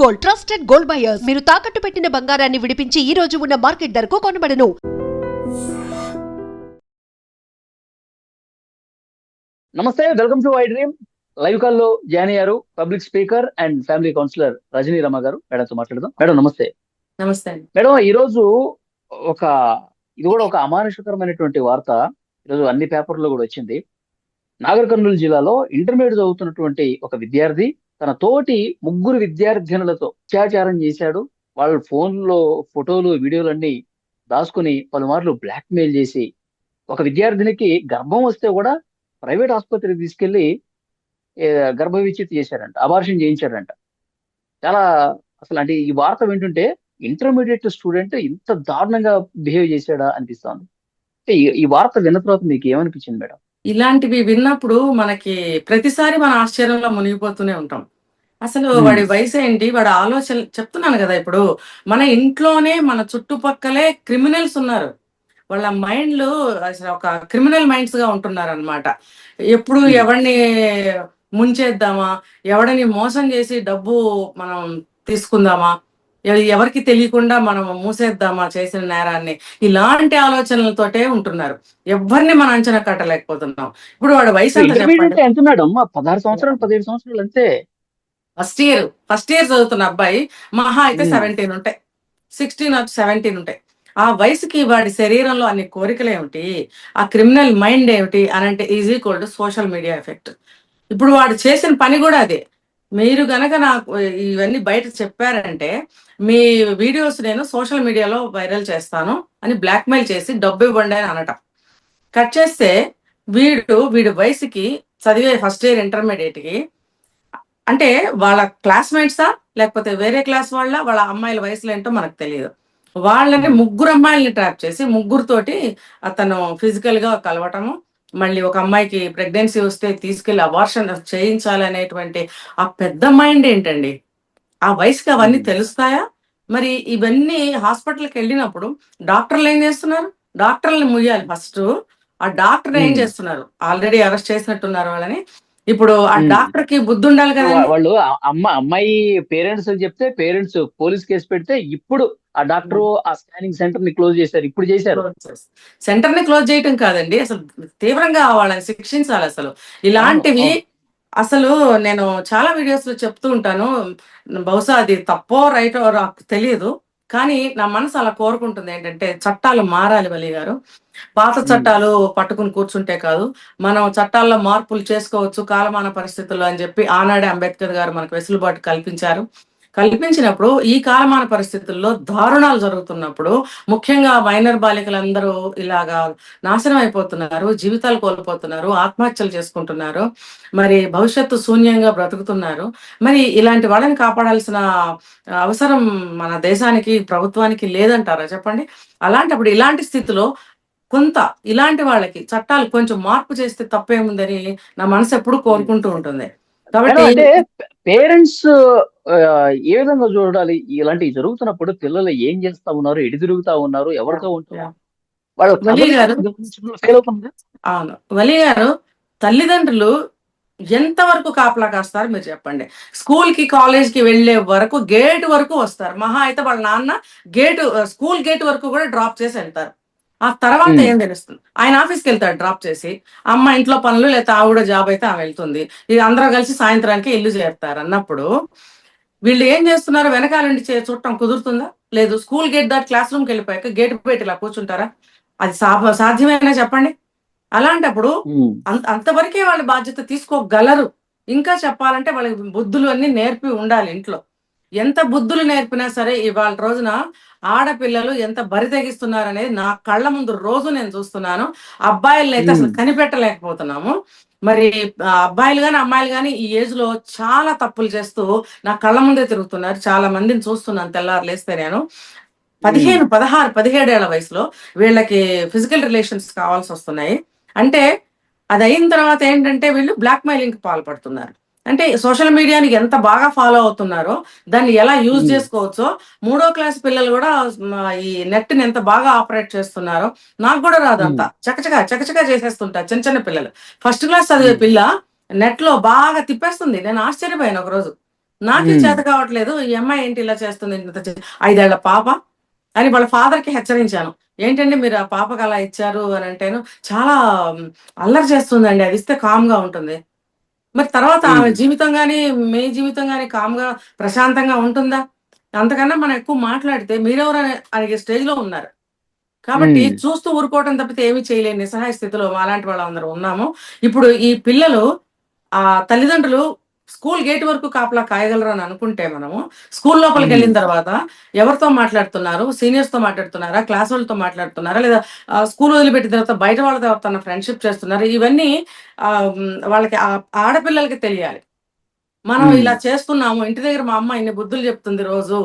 Gold, trusted gold buyers. మీరు తాకట్టు పెట్టిన బంగారాన్ని విడిపించి ఈ రోజు ఉన్న మార్కెట్ ధరకు కొనబడను. నమస్తే, welcome to I dream. Live call లో జాయిన్ అయ్యారు public speaker and family counsellor Rajani Rama garu. మేడంతో మాట్లాడదాం. మేడం నమస్తే. నమస్తే అండి. మేడం, ఈరోజు ఒక ఇది కూడా ఒక అమానుషకరమైనటువంటి వార్త ఈరోజు అన్ని పేపర్లో కూడా వచ్చింది. నాగర్ కర్నూలు జిల్లాలో ఇంటర్మీడియట్ చదువుతున్నటువంటి ఒక విద్యార్థి తన తోటి ముగ్గురు విద్యార్థినులతో అత్యాచారం చేశాడు. వాళ్ళ ఫోన్లో ఫోటోలు వీడియోలన్నీ దాచుకుని పలుమార్లు బ్లాక్ మెయిల్ చేసి ఒక విద్యార్థినికి గర్భం వస్తే కూడా ప్రైవేట్ ఆసుపత్రికి తీసుకెళ్లి గర్భ విచ్ఛిత్తి చేశారంట, అబార్షన్ చేయించారంట. చాలా అసలు అంటే ఈ వార్త వింటుంటే ఇంటర్మీడియట్ స్టూడెంట్ ఇంత దారుణంగా బిహేవ్ చేశాడా అనిపిస్తోంది. ఈ వార్త విన్న తర్వాత మీకు ఏమనిపించింది మేడం? ఇలాంటివి విన్నప్పుడు మనకి ప్రతిసారి మన ఆశ్చర్యంలో మునిగిపోతూనే ఉంటాం. అసలు వాడి వయసు ఏంటి, వాడి ఆలోచన చెప్తున్నాను కదా. ఇప్పుడు మన ఇంట్లోనే మన చుట్టుపక్కలే క్రిమినల్స్ ఉన్నారు. వాళ్ళ మైండ్లు అసలు ఒక క్రిమినల్ మైండ్స్ గా ఉంటున్నారు అనమాట. ఎప్పుడు ఎవరిని ముంచేద్దామా, ఎవరిని మోసం చేసి డబ్బు మనం తీసుకుందామా, ఎవరికి తెలియకుండా మనం మూసేద్దామా చేసిన నేరాన్ని, ఇలాంటి ఆలోచనలతోటే ఉంటున్నారు. ఎవరిని మనం అంచనా కట్టలేకపోతున్నాం. ఇప్పుడు వాడు వయసు ఎంత చెప్పండి? ఎంత మేడం? 16 సంవత్సరాలు 17 సంవత్సరాలు అంతే. ఫస్ట్ ఇయర్ చదువుతున్న అబ్బాయి మహా అయితే 17 ఉంటాయి, 16 17 ఉంటాయి. ఆ వయసుకి వాడి శరీరంలో అన్ని కోరికలు ఏమిటి, ఆ క్రిమినల్ మైండ్ ఏమిటి అని అంటే is equal to social media effect. ఇప్పుడు వాడు చేసిన పని కూడా అదే. మీరు గనక నాకు ఇవన్నీ బయట చెప్పారంటే మీ వీడియోస్ నేను సోషల్ మీడియాలో వైరల్ చేస్తాను అని బ్లాక్మెయిల్ చేసి డబ్బు ఇవ్వండి అని అనటం. కట్ చేస్తే వీడి వయసుకి చదివే ఫస్ట్ ఇయర్ ఇంటర్మీడియట్కి అంటే వాళ్ళ క్లాస్మేట్సా లేకపోతే వేరే క్లాస్ వాళ్ళ అమ్మాయిల వయసులో ఏంటో మనకు తెలియదు. వాళ్ళని ముగ్గురు అమ్మాయిల్ని ట్రాప్ చేసి ముగ్గురుతోటి అతను ఫిజికల్ గా కలవటము, మళ్ళీ ఒక అమ్మాయికి ప్రెగ్నెన్సీ వస్తే తీసుకెళ్లి అబార్షన్ చేయించాలనేటువంటి ఆ పెద్ద మైండ్ ఏంటండి? ఆ వయసుకి అవన్నీ తెలుస్తాయా? మరి ఇవన్నీ హాస్పిటల్కి వెళ్ళినప్పుడు డాక్టర్లు ఏం చేస్తున్నారు? డాక్టర్లని ముయ్యాలి ఫస్ట్. ఆ డాక్టర్ ఏం చేస్తున్నారు? ఆల్రెడీ అరెస్ట్ చేసినట్టున్నారు వాళ్ళని. ఇప్పుడు ఆ డాక్టర్ కి బుద్ధి ఉండాలి కదా. వాళ్ళు అమ్మాయి పేరెంట్స్ చెప్తే పేరెంట్స్ పోలీస్ కేసు పెడితే ఇప్పుడు ఆ డాక్టర్ ఆ స్కానింగ్ సెంటర్ ని క్లోజ్ చేశారు. ఇప్పుడు చేశారు. సెంటర్ ని క్లోజ్ చేయటం కాదండి, అసలు తీవ్రంగా వాళ్ళని శిక్షించాలి. అసలు ఇలాంటివి అసలు నేను చాలా వీడియోస్ లో చెప్తూ ఉంటాను. బహుశా అది తప్పో రైటో తెలియదు, కానీ నా మనసు అలా కోరుకుంటుంది ఏంటంటే చట్టాలు మారాలి వలి గారు. పాత చట్టాలు పట్టుకుని కూర్చుంటే కాదు, మనం చట్టాల్లో మార్పులు చేసుకోవచ్చు కాలమాన పరిస్థితుల్లో అని చెప్పి ఆనాడే అంబేద్కర్ గారు మనకు వెసులుబాటు కల్పించినప్పుడు ఈ కాలమాన పరిస్థితుల్లో దారుణాలు జరుగుతున్నప్పుడు ముఖ్యంగా మైనర్ బాలికలందరూ ఇలాగా నాశనం అయిపోతున్నారు, జీవితాలు కోల్పోతున్నారు, ఆత్మహత్యలు చేసుకుంటున్నారు, మరి భవిష్యత్తు శూన్యంగా బ్రతుకుతున్నారు. మరి ఇలాంటి వాళ్ళని కాపాడాల్సిన అవసరం మన దేశానికి ప్రభుత్వానికి లేదంటారా చెప్పండి? అలాంటప్పుడు ఇలాంటి స్థితిలో కొంత ఇలాంటి వాళ్ళకి చట్టాలు కొంచెం మార్పు చేస్తే తప్పేముందని నా మనసు ఎప్పుడు కోరుకుంటూ ఉంటుంది. కాబట్టి పేరెంట్స్ ఏ విధంగా చూడాలి? ఇలాంటివి జరుగుతున్నప్పుడు పిల్లలు ఏం చేస్తా ఉన్నారు, ఎటు తిరుగుతా ఉన్నారు, ఎవరితో ఉంటున్నారు? అవును వలి గారు, తల్లిదండ్రులు ఎంతవరకు కాపలా కాస్తారు మీరు చెప్పండి? స్కూల్ కి కాలేజ్ కి వెళ్లే వరకు గేట్ వరకు వస్తారు. మహా అయితే వాళ్ళ నాన్న స్కూల్ గేట్ వరకు కూడా డ్రాప్ చేసి వెళ్తారు. ఆ తర్వాత ఏం తెలుస్తుంది? ఆయన ఆఫీస్కి వెళ్తాడు డ్రాప్ చేసి, అమ్మ ఇంట్లో పనులు, లేకపోతే ఆవిడ జాబ్ అయితే ఆమె వెళ్తుంది, ఇది అందరూ కలిసి సాయంత్రానికి ఇల్లు చేరుతారు అన్నప్పుడు వీళ్ళు ఏం చేస్తున్నారు? వెనకాల నుండి చూడటం కుదురుతుందా? లేదు. స్కూల్ గేట్ దాటి క్లాస్ రూమ్కి వెళ్ళిపోయాక గేట్ బయట ఇలా కూర్చుంటారా? అది సాధ్యమేనా చెప్పండి? అలాంటప్పుడు అంతవరకే వాళ్ళ బాధ్యత తీసుకోగలరు. ఇంకా చెప్పాలంటే వాళ్ళకి బుద్ధులు అన్ని నేర్పి ఉండాలి ఇంట్లో. ఎంత బుద్ధులు నేర్పినా సరే ఇవాళ రోజున ఆడపిల్లలు ఎంత బరి తెగిస్తున్నారు అనేది నా కళ్ళ ముందు రోజు నేను చూస్తున్నాను. అబ్బాయిలను అయితే అసలు కనిపెట్టలేకపోతున్నాము. మరి అబ్బాయిలు కానీ అమ్మాయిలు కానీ ఈ ఏజ్ లో చాలా తప్పులు చేస్తూ నా కళ్ళ ముందే తిరుగుతున్నారు. చాలా మందిని చూస్తున్నాను తెల్లారు లేస్తే. నేను 15, 16, 17 ఏళ్ల వయసులో వీళ్ళకి ఫిజికల్ రిలేషన్స్ కావాల్సి వస్తున్నాయి. అంటే అది అయిన తర్వాత ఏంటంటే వీళ్ళు బ్లాక్ మెయిలింగ్ పాల్పడుతున్నారు. అంటే సోషల్ మీడియాని ఎంత బాగా ఫాలో అవుతున్నారో, దాన్ని ఎలా యూజ్ చేసుకోవచ్చో, 3వ క్లాస్ పిల్లలు కూడా ఈ నెట్ ని ఎంత బాగా ఆపరేట్ చేస్తున్నారో నాకు కూడా రాదంతా చకచకా చేసేస్తుంటారు. చిన్న చిన్న పిల్లలు, ఫస్ట్ క్లాస్ చదివే పిల్ల నెట్ లో బాగా తిప్పేస్తుంది. నేను ఆశ్చర్యపోయాను ఒకరోజు. నాకే చేత కావట్లేదు, ఈ అమ్మాయి ఏంటి ఇలా చేస్తుంది, 5 ఏళ్ల పాప అని వాళ్ళ ఫాదర్ కి హెచ్చరించాను. ఏంటంటే మీరు ఆ పాపకు అలా ఇచ్చారు అని అంటేను, చాలా అల్లరి చేస్తుందండి, అది ఇస్తే కామ్ గా ఉంటుంది. మరి తర్వాత ఆమె జీవితం గాని, మీ జీవితం గాని కామ్‌గా, ప్రశాంతంగా ఉంటుందా? అంతకన్నా మనం ఎక్కువ మాట్లాడితే మీరెవరని అడిగే స్టేజ్‌లో ఉన్నారు. కాబట్టి చూస్తూ ఊరుకోవటం తప్పితే ఏమీ చేయలేని నిస్సహాయ స్థితిలో మాలాంటి వాళ్ళందరం ఉన్నాము. ఇప్పుడు ఈ పిల్లలు తల్లిదండ్రులు స్కూల్ గేట్ వరకు కాపలా కాయగలరని అనుకుంటే మనము, స్కూల్ లోపలికెళ్ళిన తర్వాత ఎవరితో మాట్లాడుతున్నారు? సీనియర్స్‌తో మాట్లాడుతున్నారా? క్లాస్ వాళ్ళతో మాట్లాడుతున్నారా? లేదా స్కూల్ వదిలిపెట్టిన తర్వాత బయట వాళ్ళతో ఎవరితోన్నా ఫ్రెండ్‌షిప్ చేస్తున్నారా? ఇవన్నీ వాళ్ళకి ఆడపిల్లలకి తెలియాలి. మనం ఇలా చేస్తున్నాము. ఇంటి దగ్గర మా అమ్మ ఇన్ని బుద్ధులు చెప్తుంది రోజు.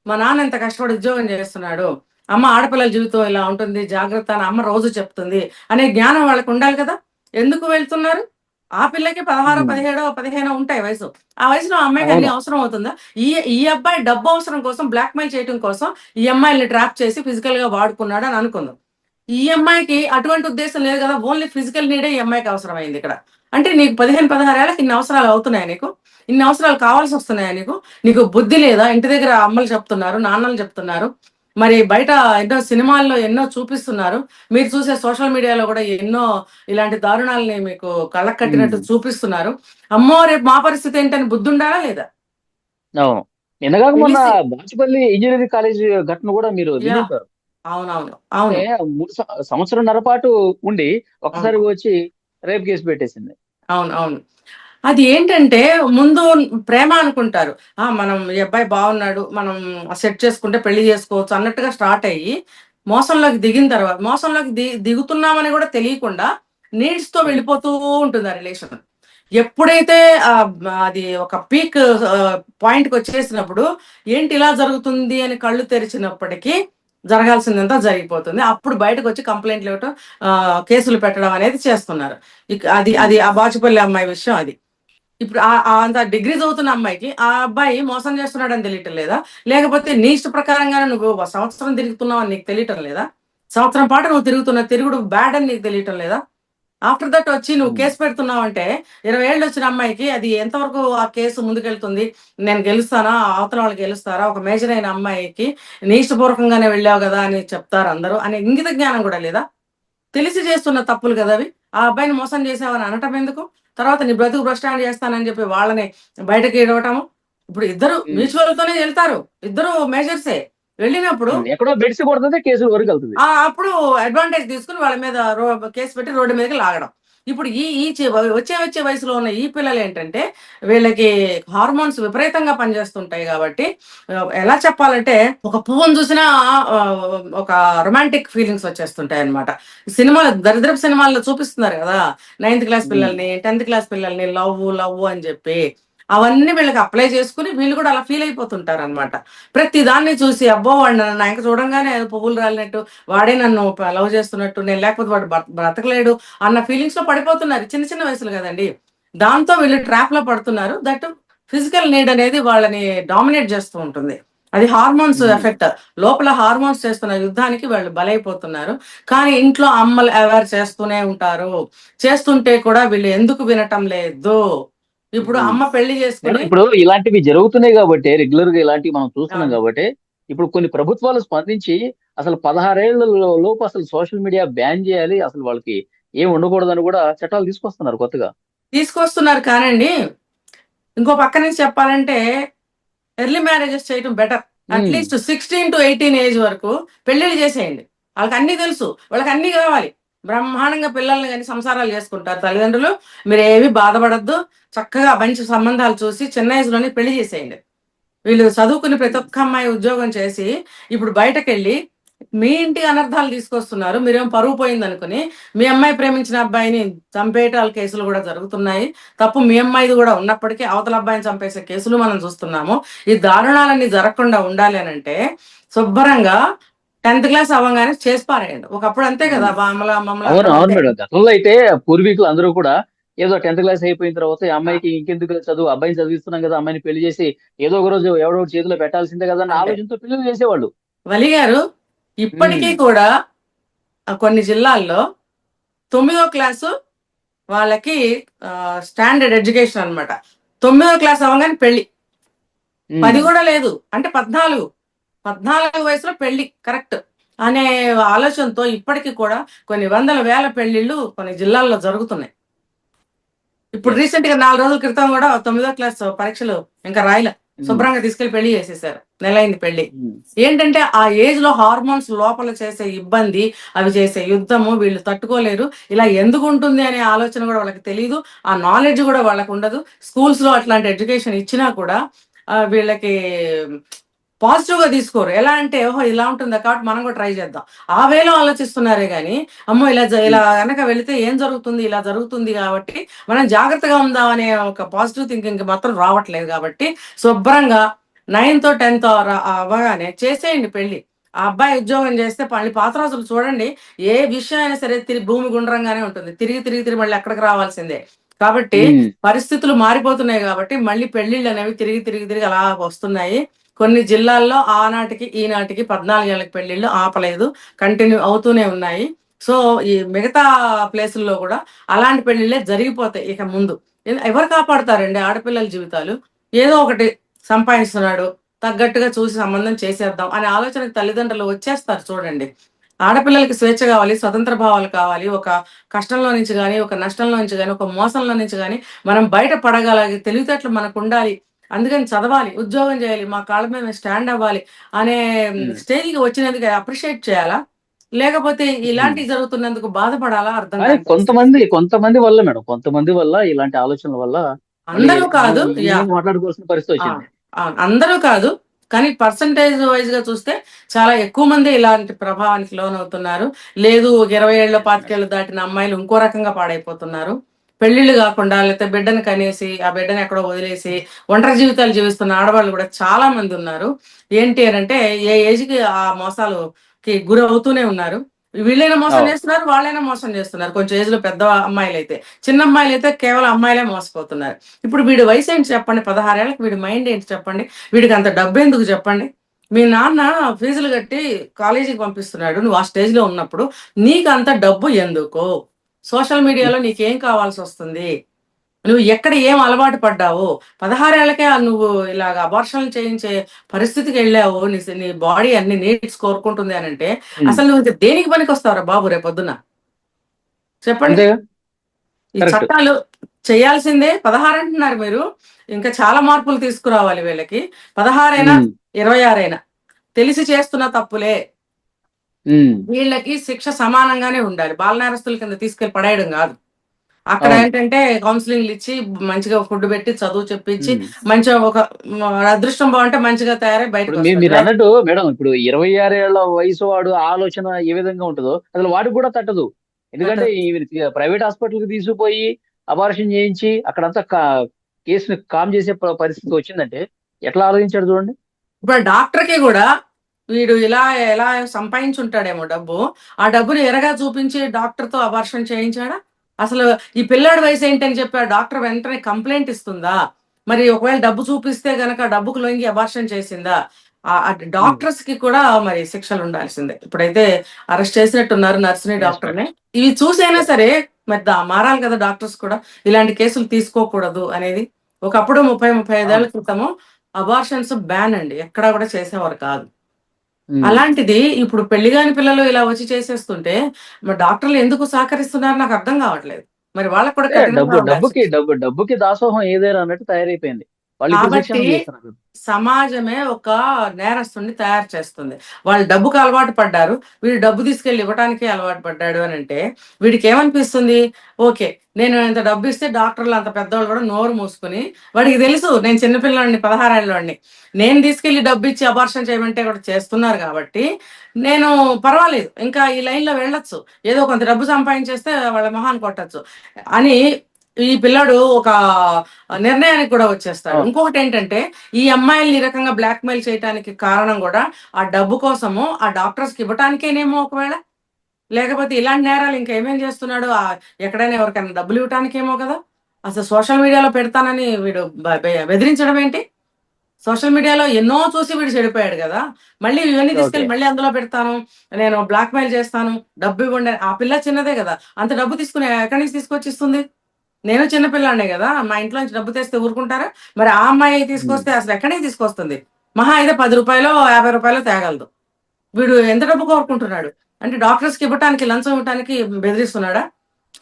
మా నాన్న ఇంత కష్టపడి ఉద్యోగం చేస్తున్నాడు. అమ్మ ఆడపిల్లల జీవితం ఇలా ఉంటుంది. జాగ్రత్త అని అమ్మ రోజు చెప్తుంది అనే జ్ఞానం వాళ్ళకి ఉండాలి కదా! ఎందుకు వెళ్తున్నారు? ఆ పిల్లకి 16, 17, 15 ఉంటాయి వయసు. ఆ వయసులో ఆ అమ్మాయికి అన్ని అవును. అవసరం అవుతుందా? ఈ ఈ అబ్బాయి డబ్బు అవసరం కోసం బ్లాక్‌మెయిల్ చేయటం కోసం ఈ అమ్మాయిల్ని ట్రాప్ చేసి ఫిజికల్‌గా వాడుకున్నాడు అని అనుకుందాం. ఈ అమ్మాయికి అటువంటి ఉద్దేశ్యం లేదు కదా! ఓన్లీ ఫిజికల్ నీడే ఈ అమ్మాయికి అవసరమైంది ఇక్కడ. అంటే నీకు 15, 16 ఏళ్ళకి ఇన్ని అవసరాలు అవుతున్నాయా నీకు? ఇన్ని అవసరాలు కావాల్సొస్తున్నాయా నీకు? నీకు బుద్ధి లేదా? ఇంటి దగ్గర అమ్మలు చెప్తున్నారు, నాన్నలు చెప్తున్నారు. మరి బయట ఎన్నో సినిమాల్లో ఎన్నో చూపిస్తున్నారు. మీరు చూసే సోషల్ మీడియాలో గూడా ఎన్నో ఇలాంటి దారుణాల్ని మీకు కళ్ళకు కట్టినట్టు చూపిస్తున్నారు. అమ్మో! రేపు మా పరిస్థితి ఏంటని బుద్ధుండాలా లేదా? అవును. నిన్నగాక మొన్న తెలిసి బాచుపల్లి ఇంజినీరింగ్ కాలేజ్ ఘటన కూడా మీరు యాహ్! వినుంటారు. అవునవును. అంటే అవును. 3 సంవత్సరంన్నర పాటు ఉండి అవును. ఒక్కసారిగా వచ్చి రేప్ కేసు పెట్టేసింది. అవును. అవును. అది ఏంటంటే ముందు ప్రేమ అనుకుంటారు. మనం ఈ అబ్బాయి బాగున్నాడు. మనం సెట్ చేసుకుంటే పెళ్లి చేసుకోవచ్చు అన్నట్టుగా స్టార్ట్ అయ్యి, మోసంలోకి దిగిన తర్వాత మోసంలోకి దిగుతున్నామని గూడా తెలియకుండా నీడ్స్‌తో హ్మ్. వెళ్ళిపోతూ ఉంటుంది ఆ రిలేషన్. ఎప్పుడైతే అది ఒక పీక్ పాయింట్‌కొచ్చేసినప్పుడు ఏంటి ఇలా జరుగుతుంది అని కళ్ళు తెరిచినప్పటికీ జరగాల్సిందంతా జరిగిపోతుంది. అప్పుడు బయటకొచ్చి కంప్లెయింట్‌లు ఇవ్వటం, కేసులు పెట్టడం అనేది చేస్తున్నారు. అది హ్మ్. అది ఆ బాచుపల్లి అమ్మాయి విషయం అది. ఇప్పుడు అంత డిగ్రీ చదువుతున్న అమ్మాయికి, ఆ అబ్బాయి మోసం చేస్తున్నాడని తెలియటం లేదా? లేకపోతే నీ ఇష్ట ప్రకారంగానే నువ్వు ఒక సంవత్సరం తిరుగుతున్నావని నీకు తెలియటం లేదా? సంవత్సరం పాటు నువ్వు తిరుగుతున్న తిరుగుడు బ్యాడ్ అని నీకు తెలియటం లేదా? ఆఫ్టర్ దట్ వచ్చి నువ్వు హ్మ్. కేస్ పెడుతున్నావంటే, 20 ఏళ్ళొచ్చిన అమ్మాయికి అది ఎంతవరకు ఆ కేసు ముందుకెళ్తుంది? నేను గెలుస్తానా? అవతల వాళ్ళు గెలుస్తారా? ఒక మేజర్ అయిన అమ్మాయికి నీ ఇష్టపూర్వకంగానే వెళ్ళావు గదా! అని చెప్తారందరూ అనే ఇంగిత జ్ఞానం గూడా లేదా? తెలిసి చేస్తున్న తప్పులు గదవి. ఆ అబ్బాయిని మోసం చేసావని అనటం ఎందుకు? తర్వాత నీ బ్రతుకు భ్రష్టాన్ని చేస్తానని చెప్పి వాళ్ళని బయటకి ఇడవటము. ఇప్పుడు ఇద్దరు హ్మ్. మ్యూచువల్‌తోనే ఎళ్తారు. ఇద్దరు మేజర్సే. వెళ్ళినప్పుడు ఎక్కడో బెడిసి కొడుతది కేసుల వరకెళ్తది. అప్పుడు అడ్వాంటేజ్ తీసుకొని వాళ్ళ మీద కేస్ పెట్టి రోడ్డు మీదకి లాగడం. ఇప్పుడు ఈ ఈ చి వచ్చే వయసులో ఉన్న ఈ పిల్లలేంటంటే, వీళ్ళకి హార్మోన్స్ విపరీతంగా పనిచేస్తుంటాయి గాబట్టి, ఎలా చెప్పాలంటే, ఒక పువ్వుని చూసినా ఒక రొమాంటిక్ ఫీలింగ్స్ వచ్చేస్తుంటాయన్నమాట. సినిమాలు దరిద్రపు సినిమాల్లో చూపిస్తున్నారు గదా! 9థ్ క్లాస్ హ్మ్. పిల్లల్ని, 10థ్ క్లాస్ పిల్లల్ని లవ్వు, లవ్వు అని జెప్పి. అవన్నీ వీళ్ళకి అప్లై చేసుకొని, వీళ్ళు గూడా అలా ఫీల్ అయిపోతుంటారన్నమాట. ప్రతి దాన్ని చూసి అబ్బో! వాడు నా ఇంక చూడంగానే పువ్వులు రాలినట్టు, వాడే నన్ను లవ్ చేస్తున్నట్టు, నేను లేకపోతే వాడు బ్రతకలేడు అన్న ఫీలింగ్స్‌లో పడిపోతున్నారు. చిన్న చిన్న వయసులు గదండీ! దాంతో వీళ్ళు ట్రాప్‌లో పడుతున్నారు. దట్ ఫిజికల్ నీడ్ అనేది వాళ్ళని డామినేట్ చేస్తూ ఉంటుంది. అది హార్మోన్స్ హ్మ్. ఎఫెక్ట్. లోపల హార్మోన్స్ చేస్తున్న యుద్ధానికి వాళ్ళు బలైపోతున్నారు. కానీ ఇంట్లో అమ్మలు అవేర్ చేస్తూనే ఉంటారు. చేస్తుంటే కూడా వీళ్ళు ఎందుకు వినటం లేదు. ఇప్పుడు హ్మ్. అమ్మ పెళ్లి చేసుకొని ఇప్పుడు ఇలాంటివి జరుగుతున్నాయి గాబట్టే, రెగ్యులర్‌గా ఇలాంటివి మనం చూస్తున్నాం అవును. గాబట్టే, ఇప్పుడు కొన్ని ప్రభుత్వాలు స్పందించి అసలు 16 ఏళ్ల లోపు అసలు సోషల్ మీడియా బ్యాన్ జేయాలి. అసలు వాళ్ళకి ఏం ఉండకూడదని గూడా చట్టాలు తీసుకొస్తున్నారు కొత్తగా. తీసుకొస్తున్నారు కానండి, ఇంకో పక్క నుంచి చెప్పాలంటే ఎర్లీ మ్యారేజెస్ చేయటం బెటర్. హ్మ్. అట్‌లీస్ట్ 16-18 ఏజ్ వరకు పెళ్ళిళ్ళు చేసేయండి. ఆళ్ళకన్నీ తెలుసు. వాళ్ళకన్నీ గావాలి. బ్రహ్మాండంగా పిల్లల్ని గాని సంసారాలు చేసుకుంటారు తల్లిదండ్రులు. మీరేమి బాధపడొద్దు. చక్కగా మంచి సంబంధాలు చూసి చిన్న ఏజ్‌లోనే పెళ్లి చేసేయండి. వీళ్ళు చదువుకుని ప్రతి హ్మ్. ఒక్క అమ్మాయి ఉద్యోగం చేసి, ఇప్పుడు బయటకెళ్ళి మీ ఇంటి అనర్థాలు తీసుకొస్తున్నారు. మీరేమో పరువు పోయిందనుకుని, మీ అమ్మాయి ప్రేమించిన అబ్బాయిని చంపేయటాల కేసులు గూడా జరుగుతున్నాయి. తప్పు మీ అమ్మాయిది గూడా ఉన్నప్పటికీ అవతల అబ్బాయిని చంపేసే కేసులు మనం చూస్తున్నాము. ఈ దారుణాలన్నీ జరగకుండా ఉండాలి అనంటే, శుభ్రంగా 10థ్ క్లాస్ అవ్వంగానే చేసి పారేయండి. ఒకప్పుడు అంతే హ్మ్. గదా! బామ్మల, అమ్మమ్మలు అవును. అందరూ అవును అంతే. మేడం. గతంలో అయితే పూర్వీకులు అందరూ కూడా ఏదో 10థ్ క్లాస్ అయిపోయిన తర్వాత ఈ అమ్మాయికి ఇంకెందుకు చదువు, అబ్బాయిని చదివిస్తున్నాం గదా! అమ్మాయిని పెళ్లి చేసి ఏదో ఒక రోజు ఎవడో ఒకడి చేతిలో పెట్టాల్సిందే గదా! అన్న అంతే. ఆలోచనతో పెళ్లిళ్లు చేసేవాళ్ళు. వలి గారు ఇప్పటికీ హ్మ్. కూడా కొన్ని జిల్లాల్లో 9వ క్లాసు వాళ్ళకి స్టాండర్డ్ ఎడ్యుకేషన్ అన్నమాట. 9వ క్లాస్ అవ్వంగానే పెళ్లి. 10 కూడా లేదు, అంటే 14 వయసులో పెళ్లి కరెక్ట్ అనే ఆలోచనతో ఇప్పటికీ కూడా కొన్ని వందల వేల పెళ్లిళ్ళు కొన్ని జిల్లాల్లో జరుగుతున్నాయి. ఇప్పుడు ఎస్. రీసెంట్ గా 4 రోజుల క్రితం కూడా 9వ క్లాస్ పరీక్షలు ఇంకా రాయలే, శుభ్రంగా తీసుకెళ్లి పెళ్లి చేసేసారు, నెలైంది పెళ్లి. ఏంటంటే ఆ ఏజ్ లో హార్మోన్స్ లోపల చేసే ఇబ్బంది, అవి చేసే యుద్ధము వీళ్ళు తట్టుకోలేరు. ఇలా ఎందుకు ఉంటుంది అనే ఆలోచన కూడా వాళ్ళకి తెలియదు, ఆ నాలెడ్జ్ కూడా వాళ్ళకు ఉండదు. స్కూల్స్ లో అట్లాంటి ఎడ్యుకేషన్ ఇచ్చినా కూడా వీళ్ళకి పాజిటివ్ గా తీసుకోరు. ఎలా అంటే ఓహో ఇలా ఉంటుందా కాబట్టి మనం కూడా ట్రై చేద్దాం, ఆ వేలో ఆలోచిస్తున్నారే గానీ అమ్మో ఇలా కనుక వెళితే ఏం జరుగుతుంది, ఇలా జరుగుతుంది కాబట్టి మనం జాగ్రత్తగా ఉందాం అనే ఒక పాజిటివ్ థింకింగ్ మాత్రం రావట్లేదు. కాబట్టి శుభ్రంగా 9th 10th అవ్వగానే చేసేయండి పెళ్లి. ఆ అబ్బాయి ఉద్యోగం చేస్తే మళ్ళీ పాత రోజులు చూడండి, ఏ విషయం అయినా సరే భూమి గుండ్రంగానే ఉంటుంది, తిరిగి మళ్ళీ ఎక్కడికి రావాల్సిందే. కాబట్టి పరిస్థితులు మారిపోతున్నాయి కాబట్టి మళ్ళీ పెళ్లిళ్ళు అనేవి తిరిగి అలా వస్తున్నాయి. కొన్ని జిల్లాల్లో ఆనాటికి ఈనాటికి 14 ఏళ్ళకి పెళ్లిళ్ళు ఆపలేదు, కంటిన్యూ అవుతూనే ఉన్నాయి. సో ఈ మిగతా ప్లేసుల్లో కూడా అలాంటి పెళ్లిళ్ళే జరిగిపోతాయి ఇక ముందు. ఎవరు కాపాడుతారండి ఆడపిల్లల జీవితాలు? ఏదో ఒకటి సంపాదిస్తున్నాడు, తగ్గట్టుగా చూసి సంబంధం చేసేద్దాం అనే ఆలోచనకు తల్లిదండ్రులు వచ్చేస్తారు. చూడండి, ఆడపిల్లలకి స్వేచ్ఛ కావాలి, స్వతంత్ర భావాలు కావాలి. ఒక కష్టంలో నుంచి కానీ, ఒక నష్టంలో నుంచి కానీ, ఒక మోసంలో నుంచి కానీ మనం బయట పడగలిగే తెలివితేటలు మనకు ఉండాలి. అందుకని చదవాలి, ఉద్యోగం చేయాలి, మా కాళ్ళ మీద మేము స్టాండ్ అవ్వాలి అనే స్టేజ్కి వచ్చినందుకు అప్రిషియేట్ చేయాలా, లేకపోతే ఇలాంటివి జరుగుతున్నందుకు బాధపడాలా అర్థం కానీ కాదు. కొంతమంది వల్ల మేడం, కొంతమంది వల్ల ఇలాంటి ఆలోచనల వల్ల మళ్ళీ అందరూ కాదు, ఈ యా, విధంగా మాట్లాడుకోవాల్సిన పరిస్థితి వచ్చింది. అందరూ కాదు, కానీ పర్సంటేజ్ వైజ్ గా చూస్తే చాలా ఎక్కువ మంది ఇలాంటి ప్రభావానికి లోనవుతున్నారు. లేదు, 20 ఏళ్ళు 25 ఏళ్ళు దాటిన అమ్మాయిలు ఇంకో రకంగా పాడైపోతున్నారు. పెళ్లిళ్ళు కాకుండా లేకపోతే బిడ్డను కనేసి ఆ బిడ్డను ఎక్కడో వదిలేసి ఒంటరి జీవితాలు జీవిస్తున్న ఆడవాళ్ళు కూడా చాలా మంది ఉన్నారు. ఏంటి అని అంటే ఏ ఏజ్ కి ఆ మోసాలకి గురి అవుతూనే ఉన్నారు. వీళ్ళైనా మోసం చేస్తున్నారు, వాళ్ళైనా మోసం చేస్తున్నారు. కొంచెం ఏజ్ లో పెద్ద అమ్మాయిలు అయితే, చిన్న అమ్మాయిలు అయితే కేవలం అమ్మాయిలే మోసపోతున్నారు. ఇప్పుడు వీడి వయసు ఏంటి చెప్పండి, 16 ఏళ్ళకి వీడి మైండ్ ఏంటి చెప్పండి, వీడికి అంత డబ్బు ఎందుకు చెప్పండి? మీ నాన్న ఫీజులు కట్టి కాలేజీకి పంపిస్తున్నాడు, నువ్వు ఆ స్టేజ్ లో ఉన్నప్పుడు నీకు అంత డబ్బు ఎందుకు? సోషల్ మీడియాలో నీకేం కావాల్సి వస్తుంది? నువ్వు ఎక్కడ ఏం అలవాటు పడ్డావు? 16 ఏళ్ళకే నువ్వు ఇలాగ అబార్షన్లు చేయించే పరిస్థితికి వెళ్ళావు, నీ బాడీ అన్ని నీడ్స్ కోరుకుంటుంది అని అంటే అసలు నువ్వు దేనికి పనికి వస్తావురా బాబు రేపొద్దున? చెప్పండి. ఈ చట్టాలు చేయాల్సిందే 16 అంటున్నారు మీరు, ఇంకా చాలా మార్పులు తీసుకురావాలి వీళ్ళకి. 16 అయినా 26 అయినా తెలిసి చేస్తున్న తప్పులే, వీళ్ళకి శిక్ష సమానంగానే ఉండాలి. బాల నేరస్తుల కింద తీసుకెళ్లి పడేయడం కాదు. అక్కడ ఏంటంటే కౌన్సిలింగ్లు ఇచ్చి మంచిగా ఫుడ్ పెట్టి చదువు చెప్పించి మంచిగా ఒక అదృష్టం బాగుంటే మంచిగా తయారై బయటకు మీరు అన్నట్టు మేడం, ఇప్పుడు 26 ఏళ్ల వయసు వాడు ఆలోచన ఏ విధంగా ఉంటుందో అసలు వాడికి కూడా తట్టదు. ఎందుకంటే ప్రైవేట్ హాస్పిటల్ కి తీసుకుపోయి అబార్షన్ చేయించి అక్కడంతా కేసుని కామ్ చేసే పరిస్థితి వచ్చిందంటే ఎట్లా ఆలోచించాడు చూడండి. ఇప్పుడు డాక్టర్ కి కూడా వీడు ఎలా సంపాదించుంటాడేమో డబ్బు, ఆ డబ్బుని ఎరగా చూపించి డాక్టర్ తో అబార్షన్ చేయించాడా? అసలు ఈ పిల్లాడి వయసు ఏంటని చెప్పి ఆ డాక్టర్ వెంటనే కంప్లైంట్ ఇస్తుందా? మరి ఒకవేళ డబ్బు చూపిస్తే గనక డబ్బుకు లొంగి అబార్షన్ చేసిందా? ఆ డాక్టర్స్ కి కూడా మరి శిక్షలు ఉండాల్సిందే. ఇప్పుడైతే అరెస్ట్ చేసినట్టున్నారు నర్సుని, డాక్టర్ని. ఇవి చూసైనా సరే మరి మారాలి కదా డాక్టర్స్ కూడా, ఇలాంటి కేసులు తీసుకోకూడదు అనేది. ఒకప్పుడు 35 ఏళ్ల క్రితము అబార్షన్స్ బ్యాన్ అండి, ఎక్కడా కూడా చేసేవారు కాదు. అలాంటిది ఇప్పుడు పెళ్లిగాని పిల్లలు ఇలా వచ్చి చేసేస్తుంటే మరి డాక్టర్లు ఎందుకు సహకరిస్తున్నారు నాకు అర్థం కావట్లేదు. మరి వాళ్ళకు కూడా డబ్బుకి దాసోహం ఏదైనా అన్నట్టు తయారైపోయింది. కాబట్టి సమాజమే ఒక నేరస్తుని తయారు చేస్తుంది. వాళ్ళు డబ్బుకు అలవాటు పడ్డారు, వీడు డబ్బు తీసుకెళ్లి ఇవ్వటానికి అలవాటు పడ్డాడు అని అంటే వీడికి ఏమనిపిస్తుంది? ఓకే, నేను ఇంత డబ్బు ఇస్తే డాక్టర్లు అంత పెద్దవాళ్ళు కూడా నోరు మూసుకుని, వాడికి తెలుసు నేను చిన్నపిల్లాడిని 16 ఏళ్ళని, నేను తీసుకెళ్లి డబ్బు ఇచ్చి అబార్షన్ చేయమంటే కూడా చేస్తున్నారు కాబట్టి నేను పర్వాలేదు, ఇంకా ఈ లైన్ లో వెళ్ళొచ్చు, ఏదో కొంత డబ్బు సంపాదించేస్తే వాళ్ళ మొహాన్ని కొట్టచ్చు అని ఈ పిల్లడు ఒక నిర్ణయానికి కూడా వచ్చేస్తాడు. ఇంకొకటి ఏంటంటే ఈ అమ్మాయిల్ని ఈ రకంగా బ్లాక్ మెయిల్ చేయడానికి కారణం కూడా ఆ డబ్బు కోసము ఆ డాక్టర్స్ కి ఇవ్వటానికేనేమో ఒకవేళ, లేకపోతే ఇలాంటి నేరాలు ఇంకా ఏమేం చేస్తున్నాడు, ఎక్కడైనా ఎవరికైనా డబ్బులు ఇవ్వటానికేమో కదా. అసలు సోషల్ మీడియాలో పెడతానని వీడు బెదిరించడం ఏంటి? సోషల్ మీడియాలో ఎన్నో చూసి వీడు చెడిపోయాడు కదా, మళ్ళీ ఇవన్నీ తీసుకెళ్ళి మళ్ళీ అందులో పెడతాను, నేను బ్లాక్ మెయిల్ చేస్తాను, డబ్బు ఇవ్వండి. ఆ పిల్ల చిన్నదే కదా, అంత డబ్బు తీసుకుని ఎక్కడి నుంచి తీసుకొచ్చి ఇస్తుంది? నేను చిన్నపిల్లాడే కదా, మా ఇంట్లో నుంచి డబ్బు తెస్తే ఊరుకుంటారా? మరి ఆ అమ్మాయి తీసుకొస్తే అసలు ఎక్కడే తీసుకొస్తుంది? మహా అయితే 10 రూపాయలు 50 రూపాయలు తేగలదు. వీడు ఎంత డబ్బు కోరుకుంటున్నాడు అంటే డాక్టర్స్కి ఇవ్వటానికి, లంచం ఇవ్వటానికి బెదిరిస్తున్నాడా?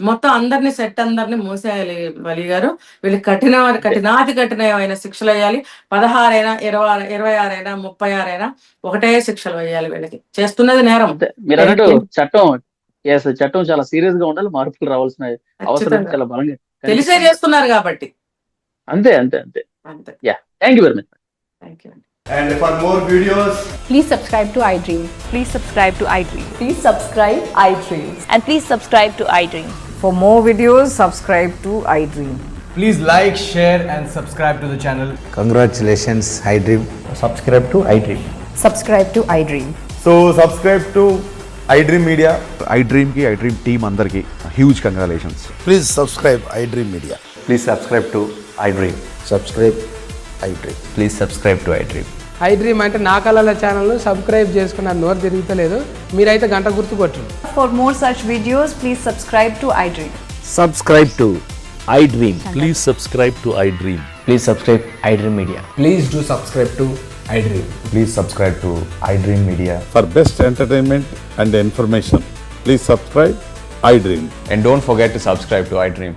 మొత్తం అందరినీ సెట్ అందరినీ మూసేయాలి వలి గారు. వీళ్ళకి కఠినాతి కఠినమైన శిక్షలు వేయాలి. 16 అయినా 26 అయినా 36 అయినా ఒకటే శిక్షలు వేయాలి వీళ్ళకి. చేస్తున్నది నేరం. అంతే మీరు అన్నట్టు చట్టం చాలా సీరియస్ గా ఉండాలి. మార్పులు రావాల్సిన అవసరం ఖచ్చితంగా. చాలా బలంగా తెలిసే కనిపిస్తుంది. చేస్తున్నారు కాబట్టి. అంతే అంతే అంతే. అంతే. Thank you very much. Thank you. And for more videos, Please subscribe to iDream. Please subscribe to iDream. Please subscribe iDream. And please subscribe to iDream. For more videos, subscribe to iDream. please like, share, and subscribe to the channel. Congratulations, iDream. subscribe to iDream. Subscribe to iDream. So subscribe to iDream Media. iDream team అందరికి huge congratulations. Please subscribe iDream Media. Please subscribe to iDream. Subscribe iDream. Please subscribe to iDream. iDream అంటే నా కళల ఛానల్ను subscribe చేసుకున్న నోరు తిరుగుతలేదు. మీరైతే గంట గుర్తు కొట్టండి. For more such videos, please subscribe to iDream. Subscribe to iDream. Please subscribe to iDream. Please subscribe iDream Media. Please do subscribe to iDream. Please subscribe to iDream Media. For best entertainment and information, please subscribe iDream. And don't forget to subscribe to iDream.